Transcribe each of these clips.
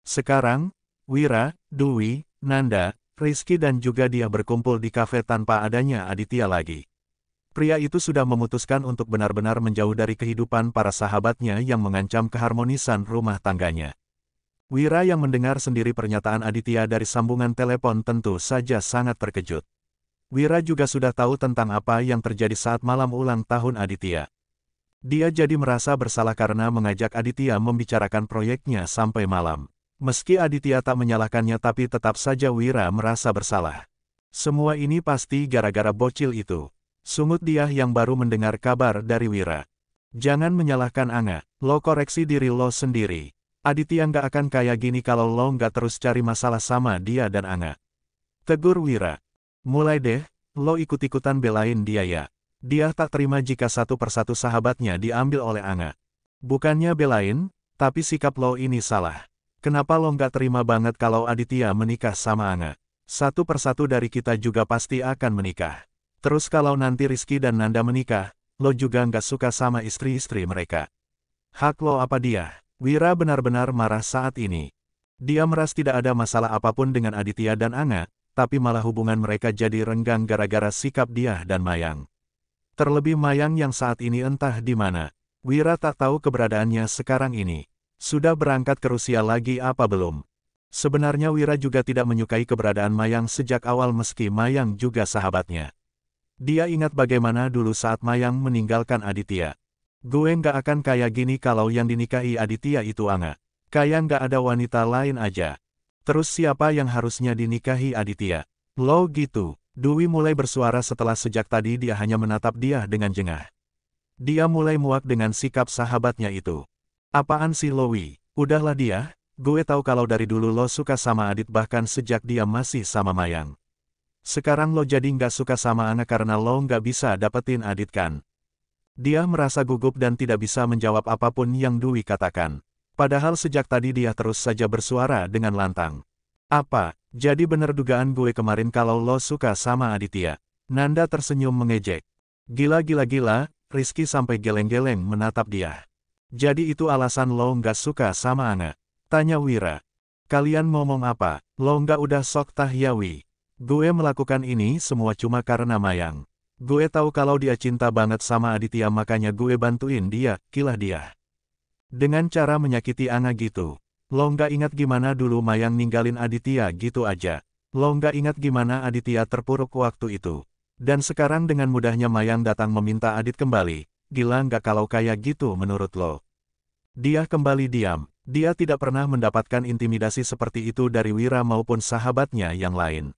Sekarang, Wira, Dwi, Nanda, Rizky dan juga dia berkumpul di kafe tanpa adanya Aditya lagi. Pria itu sudah memutuskan untuk benar-benar menjauh dari kehidupan para sahabatnya yang mengancam keharmonisan rumah tangganya. Wira yang mendengar sendiri pernyataan Aditya dari sambungan telepon tentu saja sangat terkejut. Wira juga sudah tahu tentang apa yang terjadi saat malam ulang tahun Aditya. Dia jadi merasa bersalah karena mengajak Aditya membicarakan proyeknya sampai malam. Meski Aditya tak menyalahkannya tapi tetap saja Wira merasa bersalah. Semua ini pasti gara-gara bocil itu. Sungut dia yang baru mendengar kabar dari Wira. Jangan menyalahkan Anga, lo koreksi diri lo sendiri. Aditya nggak akan kayak gini kalau lo nggak terus cari masalah sama dia dan Anga. Tegur Wira. Mulai deh, lo ikut-ikutan belain dia ya. Dia tak terima jika satu persatu sahabatnya diambil oleh Anga. Bukannya belain, tapi sikap lo ini salah. Kenapa lo nggak terima banget kalau Aditya menikah sama Anga? Satu persatu dari kita juga pasti akan menikah. Terus kalau nanti Rizky dan Nanda menikah, lo juga nggak suka sama istri-istri mereka. Hak lo apa dia? Wira benar-benar marah saat ini. Dia merasa tidak ada masalah apapun dengan Aditya dan Anga, tapi malah hubungan mereka jadi renggang gara-gara sikap dia dan Mayang. Terlebih Mayang yang saat ini entah di mana. Wira tak tahu keberadaannya sekarang ini. Sudah berangkat ke Rusia lagi apa belum? Sebenarnya Wira juga tidak menyukai keberadaan Mayang sejak awal meski Mayang juga sahabatnya. Dia ingat bagaimana dulu saat Mayang meninggalkan Aditya. Gue nggak akan kayak gini kalau yang dinikahi Aditya itu Anga. Kayak nggak ada wanita lain aja. Terus siapa yang harusnya dinikahi Aditya? Lo gitu. Dwi mulai bersuara setelah sejak tadi dia hanya menatap dia dengan jengah. Dia mulai muak dengan sikap sahabatnya itu. Apaan sih lo Wi? Udahlah dia, gue tahu kalau dari dulu lo suka sama Adit bahkan sejak dia masih sama Mayang. Sekarang lo jadi nggak suka sama Anga karena lo nggak bisa dapetin Adit kan? Dia merasa gugup dan tidak bisa menjawab apapun yang Dwi katakan. Padahal sejak tadi dia terus saja bersuara dengan lantang. Apa, jadi bener dugaan gue kemarin kalau lo suka sama Aditya? Nanda tersenyum mengejek. Gila, Rizky sampai geleng-geleng menatap dia. Jadi itu alasan lo nggak suka sama Anga? Tanya Wira. Kalian ngomong apa? Lo nggak udah sok tah ya Wi? Gue melakukan ini semua cuma karena Mayang. Gue tahu kalau dia cinta banget sama Aditya makanya gue bantuin dia, kilah dia. Dengan cara menyakiti Anga gitu. Lo nggak ingat gimana dulu Mayang ninggalin Aditya gitu aja. Lo nggak ingat gimana Aditya terpuruk waktu itu. Dan sekarang dengan mudahnya Mayang datang meminta Adit kembali. Gila nggak kalau kayak gitu menurut lo? Dia kembali diam. Dia tidak pernah mendapatkan intimidasi seperti itu dari Wira maupun sahabatnya yang lain.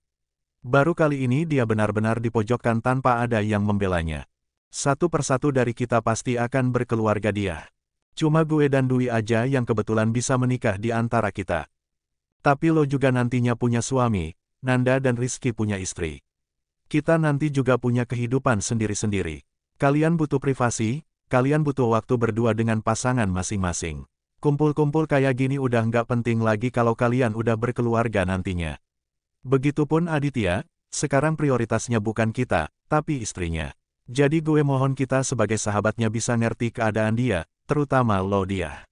Baru kali ini dia benar-benar dipojokkan tanpa ada yang membelanya. Satu persatu dari kita pasti akan berkeluarga dia. Cuma gue dan Dwi aja yang kebetulan bisa menikah di antara kita. Tapi lo juga nantinya punya suami, Nanda dan Rizky punya istri. Kita nanti juga punya kehidupan sendiri-sendiri. Kalian butuh privasi, kalian butuh waktu berdua dengan pasangan masing-masing. Kumpul-kumpul kayak gini udah nggak penting lagi kalau kalian udah berkeluarga nantinya. Begitupun Aditya, sekarang prioritasnya bukan kita, tapi istrinya. Jadi gue mohon kita sebagai sahabatnya bisa ngerti keadaan dia, terutama lo dia.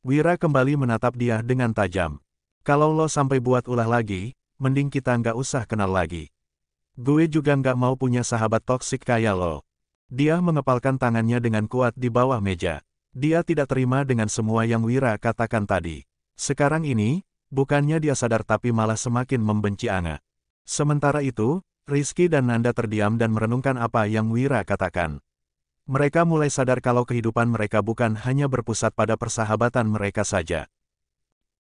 Wira kembali menatap dia dengan tajam. Kalau lo sampai buat ulah lagi, mending kita nggak usah kenal lagi. Gue juga nggak mau punya sahabat toksik kayak lo. Dia mengepalkan tangannya dengan kuat di bawah meja. Dia tidak terima dengan semua yang Wira katakan tadi. Sekarang ini, bukannya dia sadar tapi malah semakin membenci Anga. Sementara itu, Rizky dan Nanda terdiam dan merenungkan apa yang Wira katakan. Mereka mulai sadar kalau kehidupan mereka bukan hanya berpusat pada persahabatan mereka saja.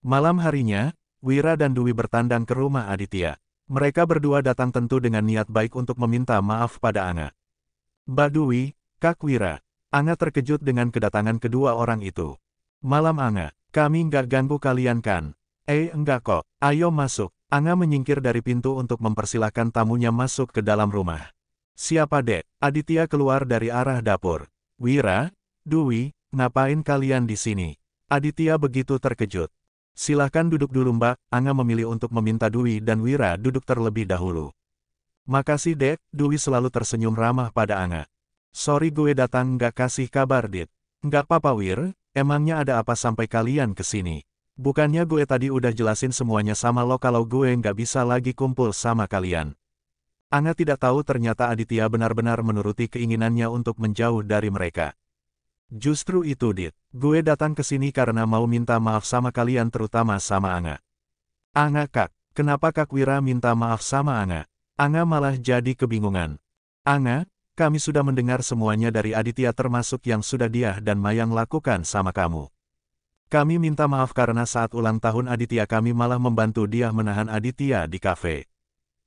Malam harinya, Wira dan Dwi bertandang ke rumah Aditya. Mereka berdua datang tentu dengan niat baik untuk meminta maaf pada Anga. Mbak Dwi, Kak Wira. Anga terkejut dengan kedatangan kedua orang itu. Malam Anga, kami nggak ganggu kalian kan? Enggak kok, ayo masuk. Anga menyingkir dari pintu untuk mempersilahkan tamunya masuk ke dalam rumah. Siapa dek? Aditya keluar dari arah dapur. Wira, Dwi, ngapain kalian di sini? Aditya begitu terkejut. Silahkan duduk dulu mbak, Anga memilih untuk meminta Dwi dan Wira duduk terlebih dahulu. Makasih dek, Dwi selalu tersenyum ramah pada Anga. Sorry gue datang nggak kasih kabar dit. Nggak apa-apa Wir, emangnya ada apa sampai kalian ke sini? Bukannya gue tadi udah jelasin semuanya sama lo kalau gue nggak bisa lagi kumpul sama kalian. Anga tidak tahu ternyata Aditya benar-benar menuruti keinginannya untuk menjauh dari mereka. Justru itu Dit, gue datang ke sini karena mau minta maaf sama kalian terutama sama Anga. Anga Kak, kenapa Kak Wira minta maaf sama Anga? Anga malah jadi kebingungan. Anga, kami sudah mendengar semuanya dari Aditya termasuk yang sudah dia dan Mayang lakukan sama kamu. Kami minta maaf karena saat ulang tahun Aditya kami malah membantu dia menahan Aditya di kafe.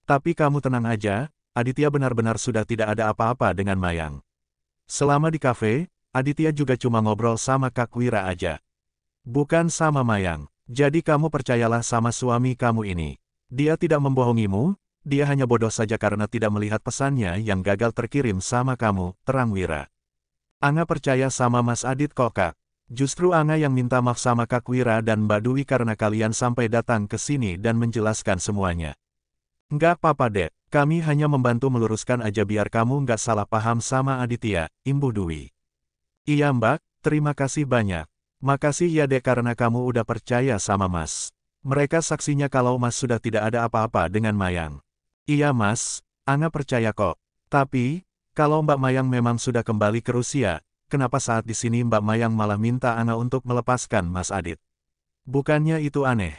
Tapi kamu tenang aja, Aditya benar-benar sudah tidak ada apa-apa dengan Mayang. Selama di kafe, Aditya juga cuma ngobrol sama Kak Wira aja. Bukan sama Mayang. Jadi kamu percayalah sama suami kamu ini. Dia tidak membohongimu, dia hanya bodoh saja karena tidak melihat pesannya yang gagal terkirim sama kamu, terang Wira. Anga percaya sama Mas Adit kok Kak. Justru Anga yang minta maaf sama Kak Wira dan Mbak Dwi karena kalian sampai datang ke sini dan menjelaskan semuanya. Nggak apa-apa Dek, kami hanya membantu meluruskan aja biar kamu nggak salah paham sama Aditya, Imbu Dwi. Iya Mbak, terima kasih banyak. Makasih ya Dek karena kamu udah percaya sama Mas. Mereka saksinya kalau Mas sudah tidak ada apa-apa dengan Mayang. Iya Mas, Anga percaya kok. Tapi, kalau Mbak Mayang memang sudah kembali ke Rusia, kenapa saat di sini Mbak Mayang malah minta Anga untuk melepaskan Mas Adit? Bukannya itu aneh.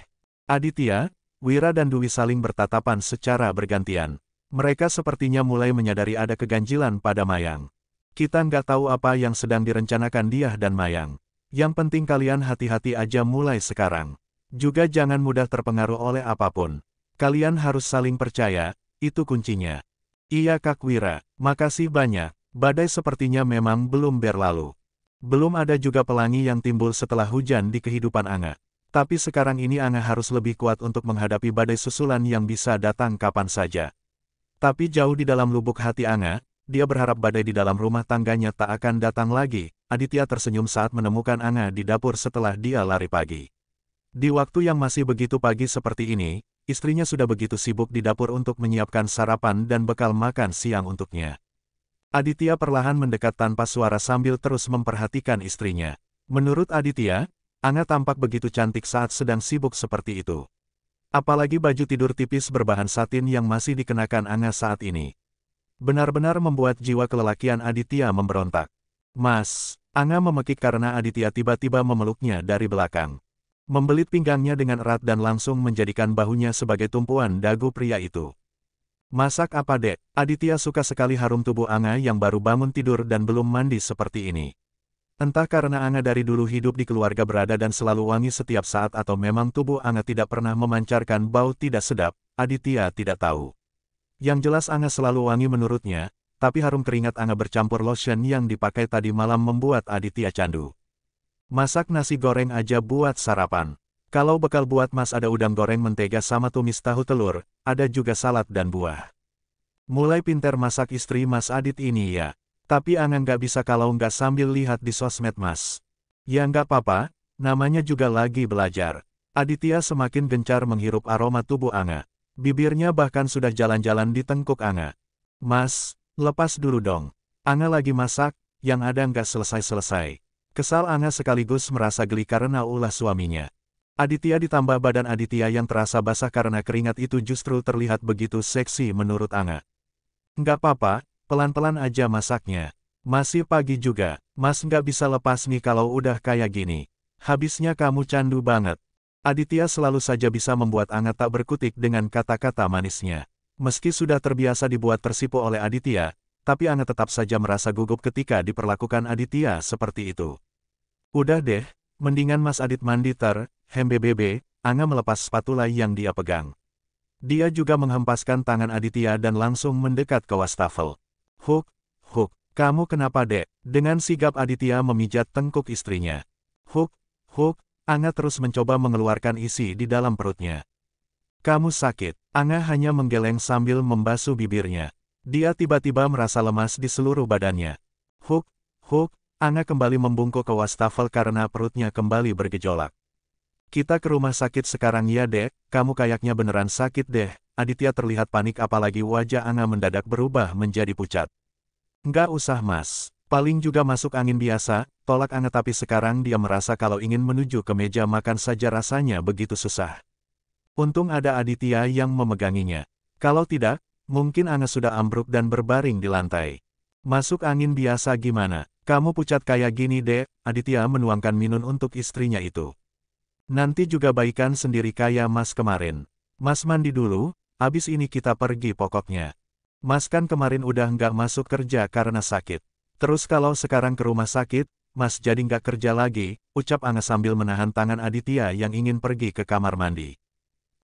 Aditya, Wira dan Dwi saling bertatapan secara bergantian. Mereka sepertinya mulai menyadari ada keganjilan pada Mayang. Kita nggak tahu apa yang sedang direncanakan dia dan Mayang. Yang penting kalian hati-hati aja mulai sekarang. Juga jangan mudah terpengaruh oleh apapun. Kalian harus saling percaya, itu kuncinya. Iya Kak Wira, makasih banyak. Badai sepertinya memang belum berlalu. Belum ada juga pelangi yang timbul setelah hujan di kehidupan Anga. Tapi sekarang ini Anga harus lebih kuat untuk menghadapi badai susulan yang bisa datang kapan saja. Tapi jauh di dalam lubuk hati Anga, dia berharap badai di dalam rumah tangganya tak akan datang lagi. Aditya tersenyum saat menemukan Anga di dapur setelah dia lari pagi. Di waktu yang masih begitu pagi seperti ini, istrinya sudah begitu sibuk di dapur untuk menyiapkan sarapan dan bekal makan siang untuknya. Aditya perlahan mendekat tanpa suara sambil terus memperhatikan istrinya. Menurut Aditya, Anga tampak begitu cantik saat sedang sibuk seperti itu. Apalagi baju tidur tipis berbahan satin yang masih dikenakan Anga saat ini. Benar-benar membuat jiwa kelelakian Aditya memberontak. Mas, Anga memekik karena Aditya tiba-tiba memeluknya dari belakang. Membelit pinggangnya dengan erat dan langsung menjadikan bahunya sebagai tumpuan dagu pria itu. Masak apa Dek? Aditya suka sekali harum tubuh Anga yang baru bangun tidur dan belum mandi seperti ini. Entah karena Anga dari dulu hidup di keluarga berada dan selalu wangi setiap saat atau memang tubuh Anga tidak pernah memancarkan bau tidak sedap, Aditya tidak tahu. Yang jelas Anga selalu wangi menurutnya, tapi harum keringat Anga bercampur lotion yang dipakai tadi malam membuat Aditya candu. Masak nasi goreng aja buat sarapan. Kalau bekal buat Mas ada udang goreng mentega sama tumis tahu telur, ada juga salad dan buah. Mulai pinter masak istri Mas Adit ini ya. Tapi Anga nggak bisa kalau nggak sambil lihat di sosmed Mas. Ya nggak apa-apa, namanya juga lagi belajar. Aditya semakin gencar menghirup aroma tubuh Anga. Bibirnya bahkan sudah jalan-jalan di tengkuk Anga. Mas, lepas dulu dong. Anga lagi masak, yang ada nggak selesai-selesai. Kesal Anga sekaligus merasa geli karena ulah suaminya. Aditya ditambah badan Aditya yang terasa basah karena keringat itu justru terlihat begitu seksi menurut Anga. Nggak apa-apa, pelan-pelan aja masaknya. Masih pagi juga, Mas nggak bisa lepas nih kalau udah kayak gini. Habisnya kamu candu banget. Aditya selalu saja bisa membuat Anga tak berkutik dengan kata-kata manisnya. Meski sudah terbiasa dibuat tersipu oleh Aditya, tapi Anga tetap saja merasa gugup ketika diperlakukan Aditya seperti itu. Udah deh, mendingan Mas Adit mandi hembebebe, Anga melepas spatula yang dia pegang. Dia juga menghempaskan tangan Aditya dan langsung mendekat ke wastafel. Huk, kamu kenapa Dek? Dengan sigap Aditya memijat tengkuk istrinya. Huk, Anga terus mencoba mengeluarkan isi di dalam perutnya. Kamu sakit, Anga hanya menggeleng sambil membasuh bibirnya. Dia tiba-tiba merasa lemas di seluruh badannya. Huk, Anga kembali membungkuk ke wastafel karena perutnya kembali bergejolak. Kita ke rumah sakit sekarang ya Dek, kamu kayaknya beneran sakit deh. Aditya terlihat panik apalagi wajah Anga mendadak berubah menjadi pucat. Nggak usah Mas, Paling juga masuk angin biasa, tolak Anga tapi sekarang dia merasa kalau ingin menuju ke meja makan saja rasanya begitu susah. Untung ada Aditya yang memeganginya. Kalau tidak, mungkin Anga sudah ambruk dan berbaring di lantai. Masuk angin biasa gimana? Kamu pucat kayak gini dek, Aditya menuangkan minum untuk istrinya itu. Nanti juga baikan sendiri kayak Mas kemarin. Mas mandi dulu, abis ini kita pergi pokoknya. Mas kan kemarin udah nggak masuk kerja karena sakit. Terus kalau sekarang ke rumah sakit, Mas jadi nggak kerja lagi, ucap Anga sambil menahan tangan Aditya yang ingin pergi ke kamar mandi.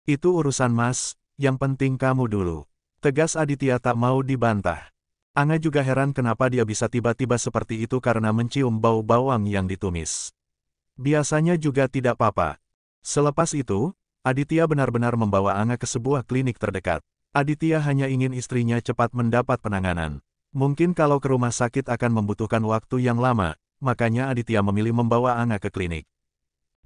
Itu urusan Mas, yang penting kamu dulu. Tegas Aditya tak mau dibantah. Anga juga heran kenapa dia bisa tiba-tiba seperti itu karena mencium bau bawang yang ditumis. Biasanya juga tidak apa-apa. Selepas itu, Aditya benar-benar membawa Anga ke sebuah klinik terdekat. Aditya hanya ingin istrinya cepat mendapat penanganan. Mungkin kalau ke rumah sakit akan membutuhkan waktu yang lama, makanya Aditya memilih membawa Anga ke klinik.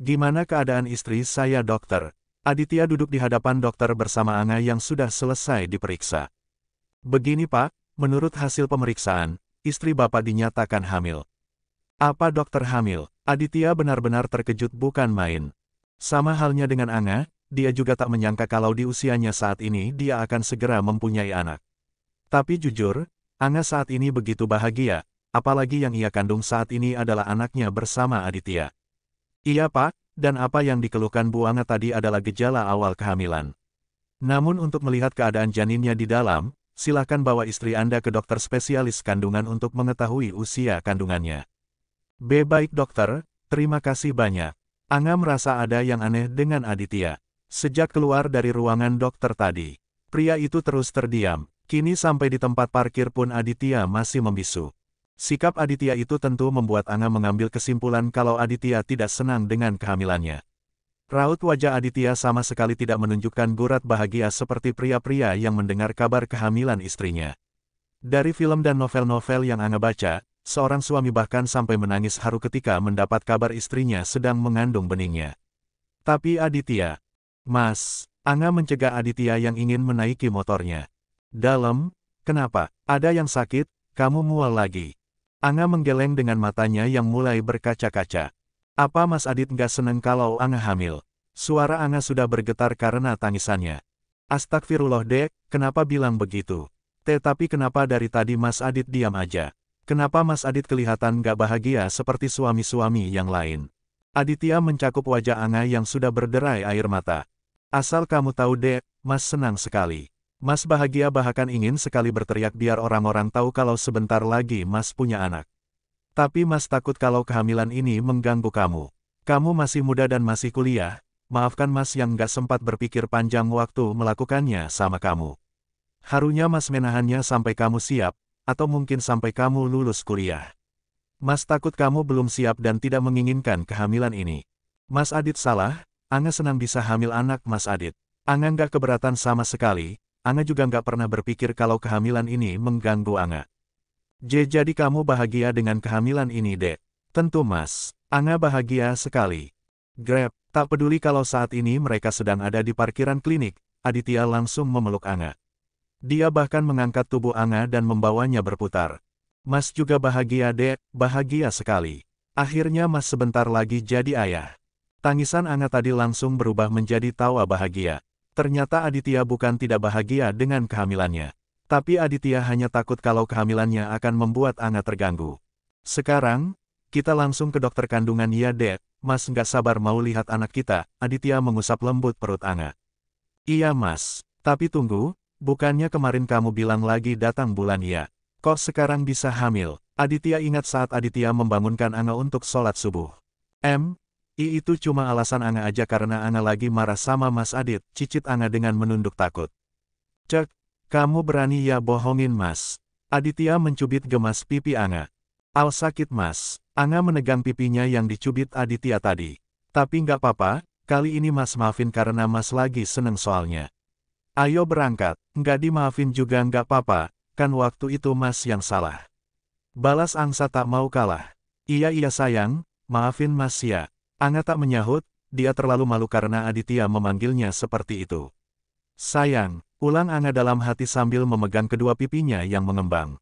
Gimana keadaan istri saya dokter? Aditya duduk di hadapan dokter bersama Anga yang sudah selesai diperiksa. Begini Pak, menurut hasil pemeriksaan, istri Bapak dinyatakan hamil. Apa dokter hamil? Aditya benar-benar terkejut bukan main. Sama halnya dengan Anga, dia juga tak menyangka kalau di usianya saat ini dia akan segera mempunyai anak. Tapi jujur, Anga saat ini begitu bahagia, apalagi yang ia kandung saat ini adalah anaknya bersama Aditya. Iya Pak, dan apa yang dikeluhkan Bu Anga tadi adalah gejala awal kehamilan. Namun untuk melihat keadaan janinnya di dalam, silakan bawa istri Anda ke dokter spesialis kandungan untuk mengetahui usia kandungannya. Baik dokter, terima kasih banyak. Anga merasa ada yang aneh dengan Aditya. Sejak keluar dari ruangan dokter tadi, pria itu terus terdiam. Kini sampai di tempat parkir pun Aditya masih membisu. Sikap Aditya itu tentu membuat Anga mengambil kesimpulan kalau Aditya tidak senang dengan kehamilannya. Raut wajah Aditya sama sekali tidak menunjukkan gurat bahagia seperti pria-pria yang mendengar kabar kehamilan istrinya. Dari film dan novel-novel yang Anga baca, seorang suami bahkan sampai menangis haru ketika mendapat kabar istrinya sedang mengandung benihnya. Tapi Aditya, Mas, Anga mencegah Aditya yang ingin menaiki motornya. Dalam, kenapa? Ada yang sakit, kamu mual lagi. Anga menggeleng dengan matanya yang mulai berkaca-kaca. Apa Mas Adit nggak seneng kalau Anga hamil? Suara Anga sudah bergetar karena tangisannya. Astagfirullah dek, kenapa bilang begitu? Tetapi kenapa dari tadi Mas Adit diam aja? Kenapa Mas Adit kelihatan nggak bahagia seperti suami-suami yang lain? Aditya mencakup wajah Anga yang sudah berderai air mata. Asal kamu tahu dek, Mas senang sekali. Mas bahagia bahkan ingin sekali berteriak biar orang-orang tahu kalau sebentar lagi Mas punya anak. Tapi Mas takut kalau kehamilan ini mengganggu kamu. Kamu masih muda dan masih kuliah, maafkan Mas yang nggak sempat berpikir panjang waktu melakukannya sama kamu. Harunya Mas menahannya sampai kamu siap, atau mungkin sampai kamu lulus kuliah. Mas takut kamu belum siap dan tidak menginginkan kehamilan ini. Mas Adit salah, Anga senang bisa hamil anak Mas Adit. Anga nggak keberatan sama sekali. Anga juga nggak pernah berpikir kalau kehamilan ini mengganggu Anga. Jadi kamu bahagia dengan kehamilan ini dek? Tentu Mas, Anga bahagia sekali. Grab, tak peduli kalau saat ini mereka sedang ada di parkiran klinik, Aditya langsung memeluk Anga. Dia bahkan mengangkat tubuh Anga dan membawanya berputar. Mas juga bahagia dek, bahagia sekali. Akhirnya Mas sebentar lagi jadi ayah. Tangisan Anga tadi langsung berubah menjadi tawa bahagia. Ternyata Aditya bukan tidak bahagia dengan kehamilannya. Tapi Aditya hanya takut kalau kehamilannya akan membuat Anga terganggu. Sekarang, kita langsung ke dokter kandungan ya dek, Mas nggak sabar mau lihat anak kita, Aditya mengusap lembut perut Anga. Iya Mas, tapi tunggu, bukannya kemarin kamu bilang lagi datang bulan ya? Kok sekarang bisa hamil? Aditya ingat saat Aditya membangunkan Anga untuk sholat subuh. Itu cuma alasan Anga aja karena Anga lagi marah sama Mas Adit, cicit Anga dengan menunduk takut. Cek, kamu berani ya bohongin Mas. Aditya mencubit gemas pipi Anga. Al sakit Mas. Anga menegang pipinya yang dicubit Aditya tadi. Tapi nggak apa-apa, kali ini Mas maafin karena Mas lagi seneng soalnya. Ayo berangkat, nggak dimaafin juga nggak apa-apa, kan waktu itu Mas yang salah. Balas angsa tak mau kalah. Iya sayang, maafin Mas ya. Anga tak menyahut, dia terlalu malu karena Aditya memanggilnya seperti itu. Sayang, ulang Anga dalam hati sambil memegang kedua pipinya yang mengembang.